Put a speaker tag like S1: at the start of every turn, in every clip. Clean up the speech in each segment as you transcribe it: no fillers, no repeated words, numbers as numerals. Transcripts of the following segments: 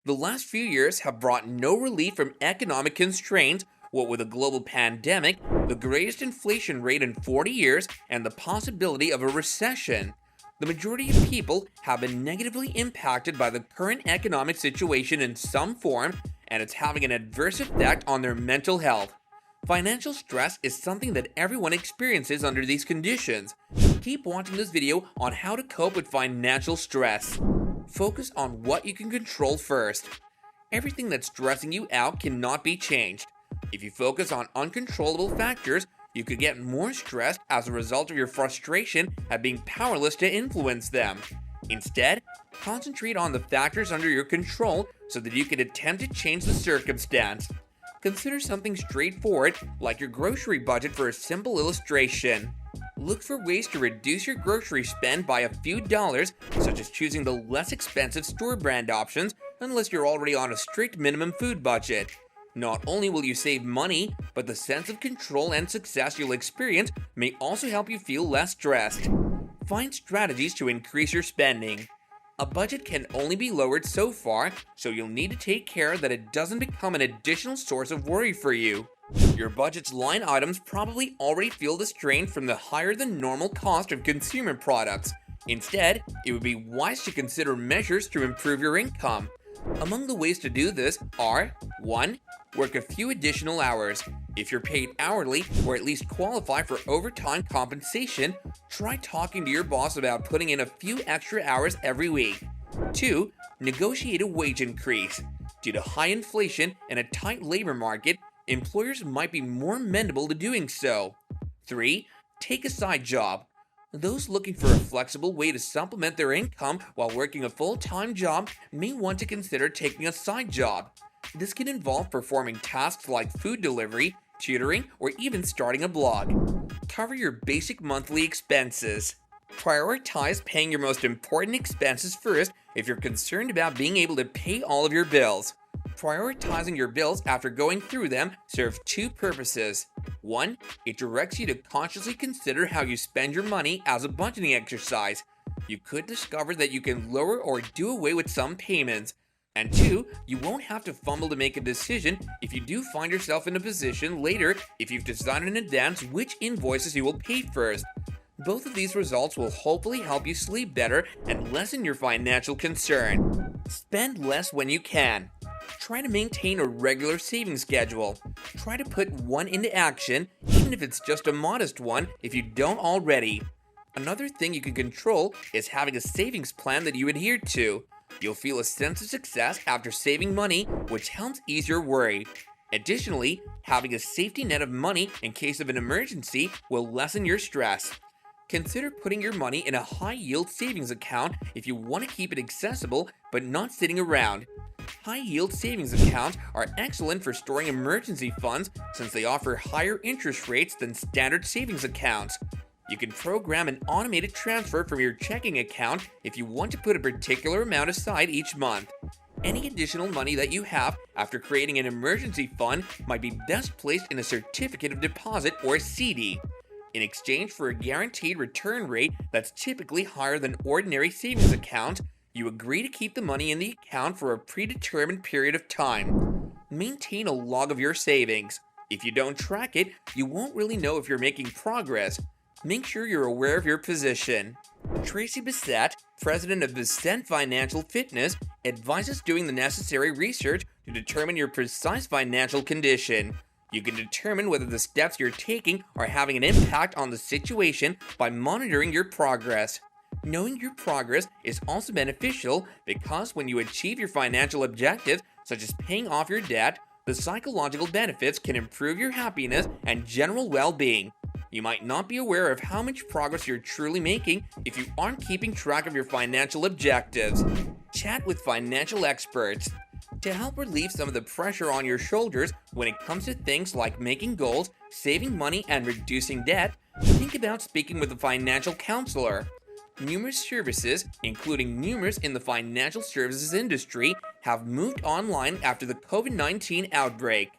S1: The last few years have brought no relief from economic constraints, what with a global pandemic, the greatest inflation rate in 40 years, and the possibility of a recession. The majority of people have been negatively impacted by the current economic situation in some form, and it's having an adverse effect on their mental health. Financial stress is something that everyone experiences under these conditions. Keep watching this video on how to cope with financial stress. Focus on what you can control first. Everything that's stressing you out cannot be changed. If you focus on uncontrollable factors, you could get more stressed as a result of your frustration at being powerless to influence them. Instead, concentrate on the factors under your control so that you can attempt to change the circumstance. Consider something straightforward like your grocery budget for a simple illustration. Look for ways to reduce your grocery spend by a few dollars, such as choosing the less expensive store brand options unless you're already on a strict minimum food budget. Not only will you save money, but the sense of control and success you'll experience may also help you feel less stressed. Find strategies to increase your spending. A budget can only be lowered so far, so you'll need to take care that it doesn't become an additional source of worry for you. Your budget's line items probably already feel the strain from the higher than normal cost of consumer products. Instead, it would be wise to consider measures to improve your income. Among the ways to do this are 1. Work a few additional hours. If you're paid hourly or at least qualify for overtime compensation, try talking to your boss about putting in a few extra hours every week. 2. Negotiate a wage increase. Due to high inflation and a tight labor market, employers might be more amenable to doing so. 3. Take a side job. Those looking for a flexible way to supplement their income while working a full-time job may want to consider taking a side job. This can involve performing tasks like food delivery, tutoring, or even starting a blog. Cover your basic monthly expenses. Prioritize paying your most important expenses first if you're concerned about being able to pay all of your bills. Prioritizing your bills after going through them serves two purposes. 1. It directs you to consciously consider how you spend your money as a budgeting exercise. You could discover that you can lower or do away with some payments. And 2, you won't have to fumble to make a decision if you do find yourself in a position later if you've decided in advance which invoices you will pay first. Both of these results will hopefully help you sleep better and lessen your financial concern. Spend less when you can. Try to maintain a regular saving schedule. Try to put one into action, even if it's just a modest one if you don't already. Another thing you can control is having a savings plan that you adhere to. You'll feel a sense of success after saving money, which helps ease your worry. Additionally, having a safety net of money in case of an emergency will lessen your stress. Consider putting your money in a high-yield savings account if you want to keep it accessible but not sitting around. High-yield savings accounts are excellent for storing emergency funds since they offer higher interest rates than standard savings accounts. You can program an automated transfer from your checking account if you want to put a particular amount aside each month. Any additional money that you have after creating an emergency fund might be best placed in a certificate of deposit or CD. In exchange for a guaranteed return rate that's typically higher than ordinary savings accounts, you agree to keep the money in the account for a predetermined period of time. Maintain a log of your savings. If you don't track it, you won't really know if you're making progress. Make sure you're aware of your position. Tracy Bissett, president of Bissett Financial Fitness, advises doing the necessary research to determine your precise financial condition. You can determine whether the steps you're taking are having an impact on the situation by monitoring your progress. Knowing your progress is also beneficial because when you achieve your financial objectives, such as paying off your debt, the psychological benefits can improve your happiness and general well-being. You might not be aware of how much progress you're truly making if you aren't keeping track of your financial objectives. Chat with financial experts. To help relieve some of the pressure on your shoulders when it comes to things like making goals, saving money, and reducing debt, think about speaking with a financial counselor. Numerous services, including numerous in the financial services industry, have moved online after the COVID-19 outbreak.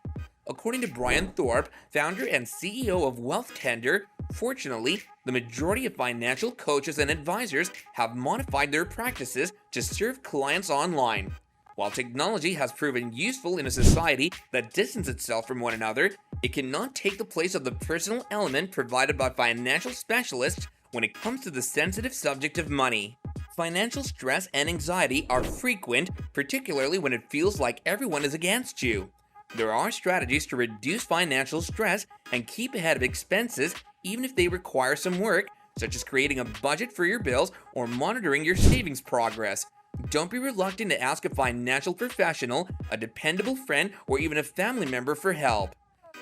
S1: According to Brian Thorpe, founder and CEO of Wealth Tender, fortunately, the majority of financial coaches and advisors have modified their practices to serve clients online. While technology has proven useful in a society that distances itself from one another, it cannot take the place of the personal element provided by financial specialists when it comes to the sensitive subject of money. Financial stress and anxiety are frequent, particularly when it feels like everyone is against you. There are strategies to reduce financial stress and keep ahead of expenses even if they require some work, such as creating a budget for your bills or monitoring your savings progress. Don't be reluctant to ask a financial professional, a dependable friend, or even a family member for help.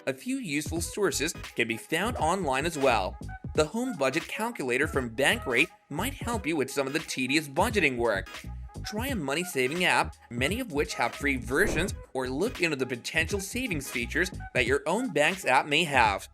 S1: A few useful sources can be found online as well. The Home Budget Calculator from Bankrate might help you with some of the tedious budgeting work. Try a money-saving app, many of which have free versions, or look into the potential savings features that your own bank's app may have.